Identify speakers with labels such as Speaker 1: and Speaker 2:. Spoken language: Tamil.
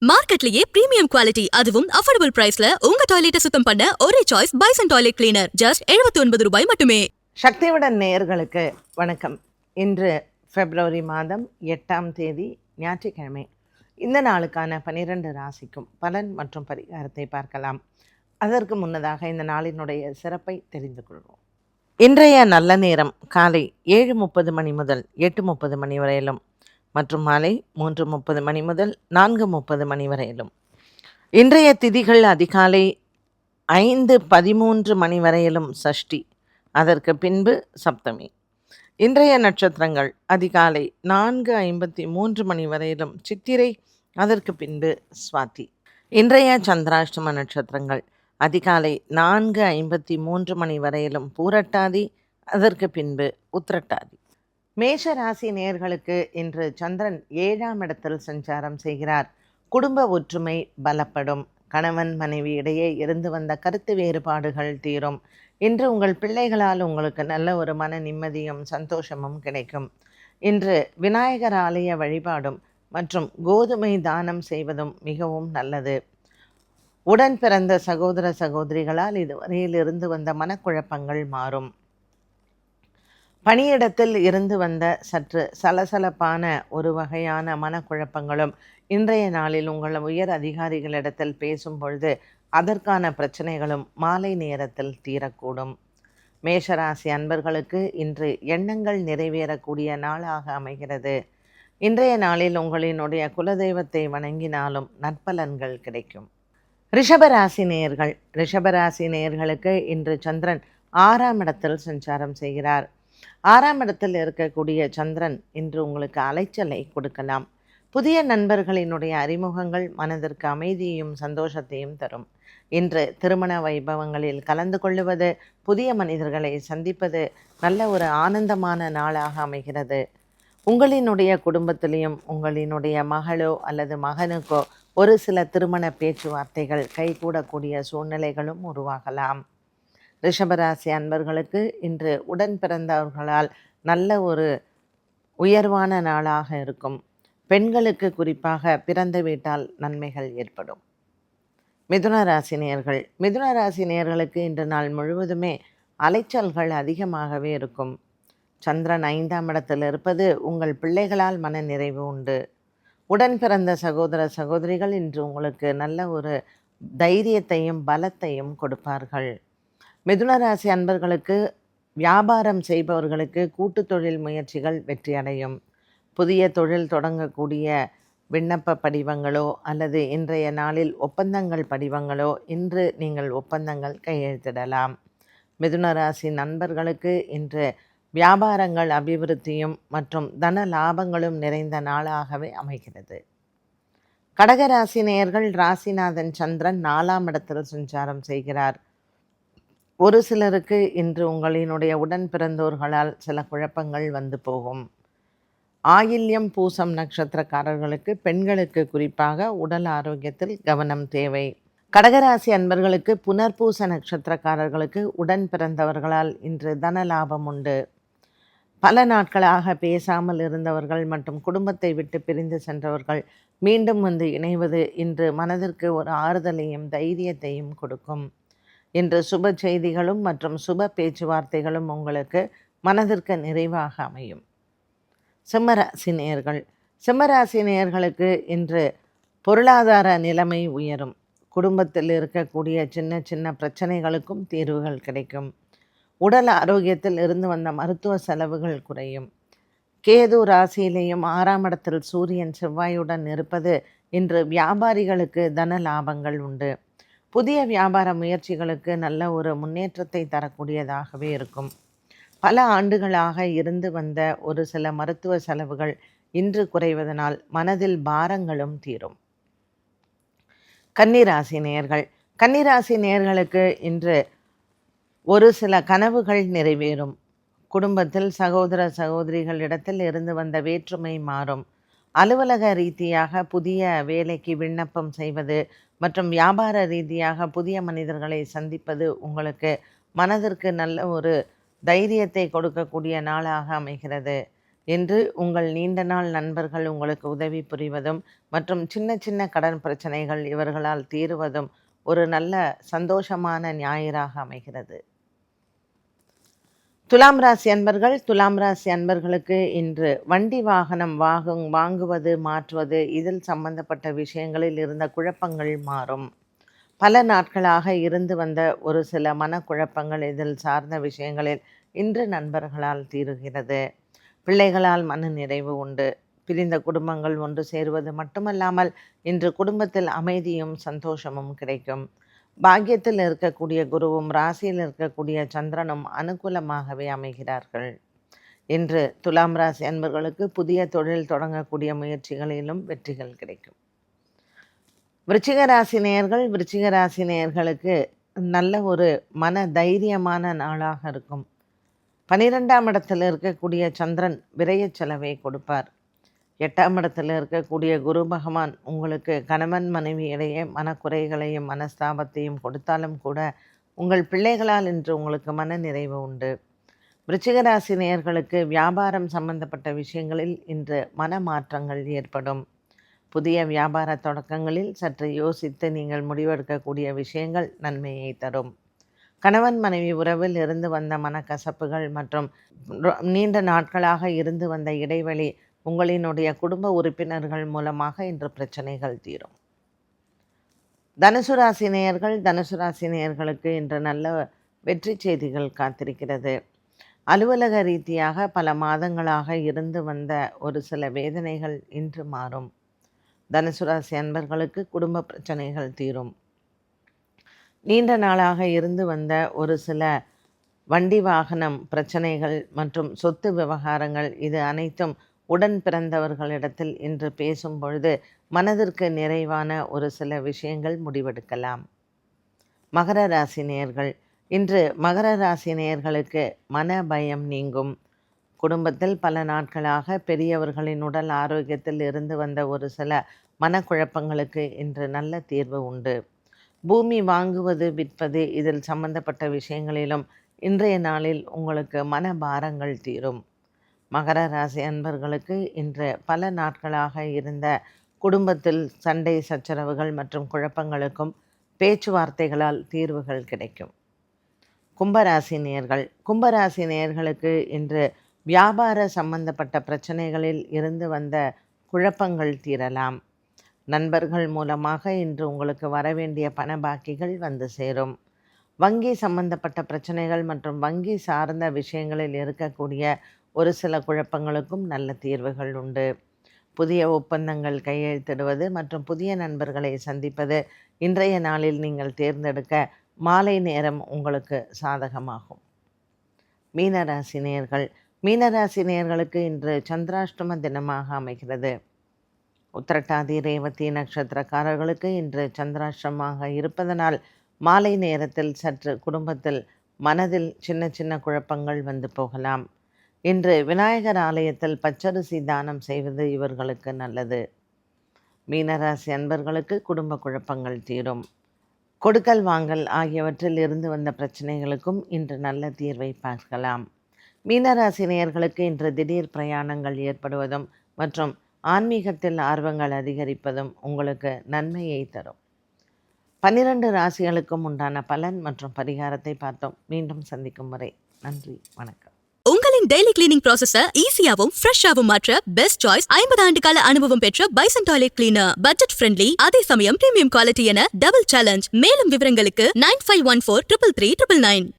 Speaker 1: மார்க்கெட்லயே பிரீமியம் குவாலிட்டி அதுவும் அஃபோர்டபுள் பிரைஸ்ல உங்க டாய்லெட்டை சுத்தம் பண்ண ஒரே choice bison toilet cleaner just 79 ரூபாய் மட்டுமே.
Speaker 2: சக்தியுடன் நேயர்களுக்கு வணக்கம். இன்று பிப்ரவரி மாதம் 8ஆம் தேதி ஞாயிற்றுக்கிழமை. இந்த நாளுக்கான 12 ராசிக்கும் பலன் மற்றும் பரிகாரத்தை பார்க்கலாம். அதற்கு முன்னதாக இந்த நாளினுடைய சிறப்பை தெரிந்து கொள்வோம். இன்றைய நல்ல நேரம் காலை 7:30 மணி முதல் 8:30 மணி வரையிலும் மற்றும் மாலை 3:30 மணி முதல் 4:30 மணி வரையிலும். இன்றைய திதிகள் அதிகாலை 5:13 மணி வரையிலும் சஷ்டி, அதற்கு பின்பு சப்தமி. இன்றைய நட்சத்திரங்கள் அதிகாலை 4:53 மணி வரையிலும் சித்திரை, அதற்கு பின்பு சுவாதி. இன்றைய சந்திராஷ்டம நட்சத்திரங்கள் அதிகாலை 4:53 மணி வரையிலும் பூரட்டாதி, அதற்கு பின்பு உத்திரட்டாதி. மேஷ ராசி நேயர்களுக்கு இன்று சந்திரன் 7ஆம் இடத்தில் சஞ்சாரம் செய்கிறார். குடும்ப ஒற்றுமை பலப்படும். கணவன் மனைவி இடையே இருந்து வந்த கருத்து வேறுபாடுகள் தீரும். இன்று உங்கள் பிள்ளைகளால் உங்களுக்கு நல்ல ஒரு மன நிம்மதியும் சந்தோஷமும் கிடைக்கும். இன்று விநாயகர் ஆலய வழிபாடும் மற்றும் கோதுமை தானம் செய்வதும் மிகவும் நல்லது. உடன் பிறந்த சகோதர சகோதரிகளால் இதுவரையில் இருந்து வந்த மனக்குழப்பங்கள் மாறும். பணியிடத்தில் இருந்து வந்த சற்று சலசலப்பான ஒரு வகையான மனக்குழப்பங்களும் இன்றைய நாளில் உங்கள் உயர் அதிகாரிகளிடத்தில் பேசும் பொழுது அதற்கான பிரச்சனைகளும் மாலை நேரத்தில் தீரக்கூடும். மேஷராசி அன்பர்களுக்கு இன்று எண்ணங்கள் நிறைவேறக்கூடிய நாளாக அமைகிறது. இன்றைய நாளில் உங்களினுடைய குலதெய்வத்தை வணங்கினாலும் நற்பலன்கள் கிடைக்கும். ரிஷபராசி நேயர்கள், ரிஷபராசி நேயர்களுக்கு இன்று சந்திரன் 6ஆம் இடத்தில் சஞ்சாரம் செய்கிறார். 6ஆம் இடத்தில் இருக்கக்கூடிய சந்திரன் இன்று உங்களுக்கு அலைச்சலை கொடுக்கலாம். புதிய நண்பர்களினுடைய அறிமுகங்கள் மனதிற்கு அமைதியையும் சந்தோஷத்தையும் தரும். இன்று திருமண வைபவங்களில் கலந்து கொள்ளுவது, புதிய மனிதர்களை சந்திப்பது நல்ல ஒரு ஆனந்தமான நாளாக அமைகிறது. உங்களினுடைய குடும்பத்திலையும் உங்களினுடைய மகளோ அல்லது மகனுக்கோ ஒரு சில திருமண பேச்சுவார்த்தைகள் கைகூடக்கூடிய சூழ்நிலைகளும் உருவாகலாம். ரிஷபராசி அன்பர்களுக்கு இன்று உடன் பிறந்தவர்களால் நல்ல ஒரு உயர்வான நாளாக இருக்கும். பெண்களுக்கு குறிப்பாக பிறந்த வீட்டால் நன்மைகள் ஏற்படும். மிதுனராசி நேயர்கள், மிதுனராசி நேயர்களுக்கு இன்று நாள் முழுவதுமே அலைச்சல்கள் அதிகமாகவே இருக்கும். சந்திரன் 5ஆம் இடத்தில் இருப்பது உங்கள் பிள்ளைகளால் மன நிறைவு உண்டு. உடன் பிறந்த சகோதர சகோதரிகள் இன்று உங்களுக்கு நல்ல ஒரு தைரியத்தையும் பலத்தையும் கொடுப்பார்கள். மிதுனராசி அன்பர்களுக்கு வியாபாரம் செய்பவர்களுக்கு கூட்டு தொழில் முயற்சிகள் வெற்றியடையும். புதிய தொழில் தொடங்கக்கூடிய விண்ணப்ப படிவங்களோ அல்லது இன்றைய நாளில் ஒப்பந்தங்கள் படிவங்களோ இன்று நீங்கள் ஒப்பந்தங்கள் கையெழுத்திடலாம். மிதுனராசி நண்பர்களுக்கு இன்று வியாபாரங்கள் அபிவிருத்தியும் மற்றும் தன லாபங்களும் நிறைந்த நாளாகவே அமைகிறது. கடகராசி நேயர்கள், ராசிநாதன் சந்திரன் 4ஆம் இடத்தில் சஞ்சாரம் செய்கிறார். ஒரு சிலருக்கு இன்று உங்களினுடைய உடன் பிறந்தோர்களால் சில குழப்பங்கள் வந்து போகும். ஆயில்யம் பூசம் நட்சத்திரக்காரர்களுக்கு, பெண்களுக்கு குறிப்பாக உடல் ஆரோக்கியத்தில் கவனம் தேவை. கடகராசி அன்பர்களுக்கு புனர்பூச நட்சத்திரக்காரர்களுக்கு உடன் பிறந்தவர்களால் இன்று தன லாபம் உண்டு. பல நாட்களாக பேசாமல் இருந்தவர்கள் மற்றும் குடும்பத்தை விட்டு பிரிந்து சென்றவர்கள் மீண்டும் வந்து இணைவது இன்று மனதிற்கு ஒரு ஆறுதலையும் தைரியத்தையும் கொடுக்கும். இன்று சுப செய்திகளும் மற்றும் சுப பேச்சுவார்த்தைகளும் உங்களுக்கு மனதிற்கு நிறைவாக அமையும். சிம்மராசி நேயர்கள், சிம்மராசி நேயர்களுக்கு இன்று பொருளாதார நிலைமை உயரும். குடும்பத்தில் இருக்கக்கூடிய சின்ன சின்ன பிரச்சனைகளுக்கும் தீர்வுகள் கிடைக்கும். உடல் ஆரோக்கியத்தில் இருந்து வந்த மருத்துவ செலவுகள் குறையும். கேது ராசியிலேயும் 6ஆம் இடத்தில் சூரியன் செவ்வாயுடன் இருப்பது இன்று வியாபாரிகளுக்கு தன லாபங்கள் உண்டு. புதிய வியாபார முயற்சிகளுக்கு நல்ல ஒரு முன்னேற்றத்தை தரக்கூடியதாகவே இருக்கும். பல ஆண்டுகளாக இருந்து வந்த ஒரு சில மருத்துவ செலவுகள் இன்று குறைவதனால் மனதில் பாரங்களும் தீரும். கன்னிராசி நேயர்கள், கன்னிராசி நேயர்களுக்கு இன்று ஒரு சில கனவுகள் நிறைவேறும். குடும்பத்தில் சகோதர சகோதரிகளிடத்தில் இருந்து வந்த வேற்றுமை மாறும். அலுவலக ரீதியாக புதிய வேலைக்கு விண்ணப்பம் செய்வது மற்றும் வியாபார ரீதியாக புதிய மனிதர்களை சந்திப்பது உங்களுக்கு மனதிற்கு நல்ல ஒரு தைரியத்தை கொடுக்கக்கூடிய நாளாக அமைகிறது. என்று உங்கள் நீண்ட நாள் நண்பர்கள் உங்களுக்கு உதவி புரிவதும் மற்றும் சின்ன சின்ன கடன் பிரச்சனைகள் இவர்களால் தீருவதும் ஒரு நல்ல சந்தோஷமான ஞாயிறாக அமைகிறது. துலாம் ராசி அன்பர்கள், துலாம் ராசி அன்பர்களுக்கு இன்று வண்டி வாகனம் வாங்குவது, மாற்றுவது, இதில் சம்பந்தப்பட்ட விஷயங்களில் இருந்த குழப்பங்கள் மாறும். பல நாட்களாக இருந்து வந்த ஒரு சில மனக்குழப்பங்கள் இதில் சார்ந்த விஷயங்களில் இன்று நண்பர்களால் தீருகிறது. பிள்ளைகளால் மன நிறைவு உண்டு. பிரிந்த குடும்பங்கள் ஒன்று சேருவது மட்டுமல்லாமல் இன்று குடும்பத்தில் அமைதியும் சந்தோஷமும் கிடைக்கும். பாக்கியத்தில் இருக்கக்கூடிய குருவும் ராசியில் இருக்கக்கூடிய சந்திரனும் அனுகூலமாகவே அமைகிறார்கள். இன்று துலாம் ராசி அன்பர்களுக்கு புதிய தொழில் தொடங்கக்கூடிய முயற்சிகளிலும் வெற்றிகள் கிடைக்கும். விருச்சிக ராசி நேயர்களுக்கு நல்ல ஒரு மன தைரியமான நாளாக இருக்கும். 12ஆம் இடத்தில் இருக்கக்கூடிய சந்திரன் விரய செலவை கொடுப்பார். 8ஆம் இடத்தில் இருக்கக்கூடிய குரு பகவான் உங்களுக்கு கணவன் மனைவி இடையே மனக்குறைகளையும் மனஸ்தாபத்தையும் கொடுத்தாலும் கூட உங்கள் பிள்ளைகளால் இன்று உங்களுக்கு மன நிறைவு உண்டு. விருச்சிக ராசி நேயர்களுக்கு வியாபாரம் சம்பந்தப்பட்ட விஷயங்களில் இன்று மன மாற்றங்கள் ஏற்படும். புதிய வியாபார தொடக்கங்களில் சற்று யோசித்து நீங்கள் முடிவெடுக்கக்கூடிய விஷயங்கள் நன்மையை தரும். கணவன் மனைவி உறவில் இருந்து வந்த மனக்கசப்புகள் மற்றும் நீண்ட நாட்களாக இருந்து வந்த இடைவெளி உங்களினுடைய குடும்ப உறுப்பினர்கள் மூலமாக இன்று பிரச்சனைகள் தீரும். தனுசு ராசி நேயர்களுக்கு இன்று நல்ல வெற்றி செய்திகள் காத்திருக்கிறது. அலுவலக ரீதியாக பல மாதங்களாக இருந்து வந்த ஒரு சில வேதனைகள் இன்று மாறும். தனுசு ராசி அன்பர்களுக்கு குடும்ப பிரச்சனைகள் தீரும். நீண்ட நாளாக இருந்து வந்த ஒரு சில வண்டி வாகனம் பிரச்சனைகள் மற்றும் சொத்து விவகாரங்கள் இது அனைத்தும் உடன் பிறந்தவர்களிடத்தில் இன்று பேசும் பொழுது மனதிற்கு நிறைவான ஒரு சில விஷயங்கள் முடிவெடுக்கலாம். மகர ராசி நேயர்கள், இன்று மகர ராசி நேயர்களுக்கு மன பயம் நீங்கும். குடும்பத்தில் பல நாட்களாக பெரியவர்களின் உடல் ஆரோக்கியத்தில் இருந்து வந்த ஒரு சில மனக்குழப்பங்களுக்கு இன்று நல்ல தீர்வு உண்டு. பூமி வாங்குவது, விற்பது, இதில் சம்பந்தப்பட்ட விஷயங்களிலும் இன்றைய நாளில் உங்களுக்கு மனபாரங்கள் தீரும். மகர ராசி அன்பர்களுக்கு இன்று பல நாட்களாக இருந்த குடும்பத்தில் சண்டை சச்சரவுகள் மற்றும் குழப்பங்களுக்கும் பேச்சுவார்த்தைகளால் தீர்வுகள் கிடைக்கும். கும்பராசி நேயர்களுக்கு இன்று வியாபார சம்பந்தப்பட்ட பிரச்சனைகளில் இருந்து வந்த குழப்பங்கள் தீரலாம். நண்பர்கள் மூலமாக இன்று உங்களுக்கு வரவேண்டிய பண பாக்கிகள் வந்து சேரும். வங்கி சம்பந்தப்பட்ட பிரச்சனைகள் மற்றும் வங்கி சார்ந்த விஷயங்களில் இருக்கக்கூடிய ஒரு சில குழப்பங்களுக்கும் நல்ல தீர்வுகள் உண்டு. புதிய ஒப்பந்தங்கள் கையெழுத்திடுவது மற்றும் புதிய நண்பர்களை சந்திப்பது இன்றைய நாளில் நீங்கள் தேர்ந்தெடுக்க மாலை நேரம் உங்களுக்கு சாதகமாகும். மீனராசி நேயர்களுக்கு இன்று சந்திராஷ்டம தினமாக அமைகிறது. உத்திரட்டாதி ரேவதி நட்சத்திரக்காரர்களுக்கு இன்று சந்திராஷ்டமமாக இருப்பதனால் மாலை நேரத்தில் சற்று குடும்பத்தில் மனதில் சின்ன சின்ன குழப்பங்கள் வந்து போகலாம். இன்று விநாயகர் ஆலயத்தில் பச்சரிசி தானம் செய்வது இவர்களுக்கு நல்லது. மீனராசி அன்பர்களுக்கு குடும்ப குழப்பங்கள் தீரும். கொடுக்கல் வாங்கல் ஆகியவற்றில் இருந்து வந்த பிரச்சனைகளுக்கும் இன்று நல்ல தீர்வை பார்க்கலாம். மீனராசி நேயர்களுக்கு இன்று திடீர் பிரயாணங்கள் ஏற்படுவதும் மற்றும் ஆன்மீகத்தில் ஆர்வங்கள் அதிகரிப்பதும் உங்களுக்கு நன்மையை தரும். 12 ராசிகளுக்கும் உண்டான பலன் மற்றும் பரிகாரத்தை பார்த்தோம். மீண்டும் சந்திக்கும் வரை நன்றி, வணக்கம்.
Speaker 1: உங்களின் டெய்லி கிளீனிங் ப்ராசஸ ஈஸியாவும் ஃப்ரெஷ்ஷாவும் மாற்ற பெஸ்ட் சாய்ஸ் 50 ஆண்டு கால அனுபவம் பெற்ற bison toilet cleaner. Budget friendly, அதே சமயம் பிரீமியம் குவாலிட்டி என டபுள் சேலஞ்ச். மேலும் விவரங்களுக்கு 9514 333 999.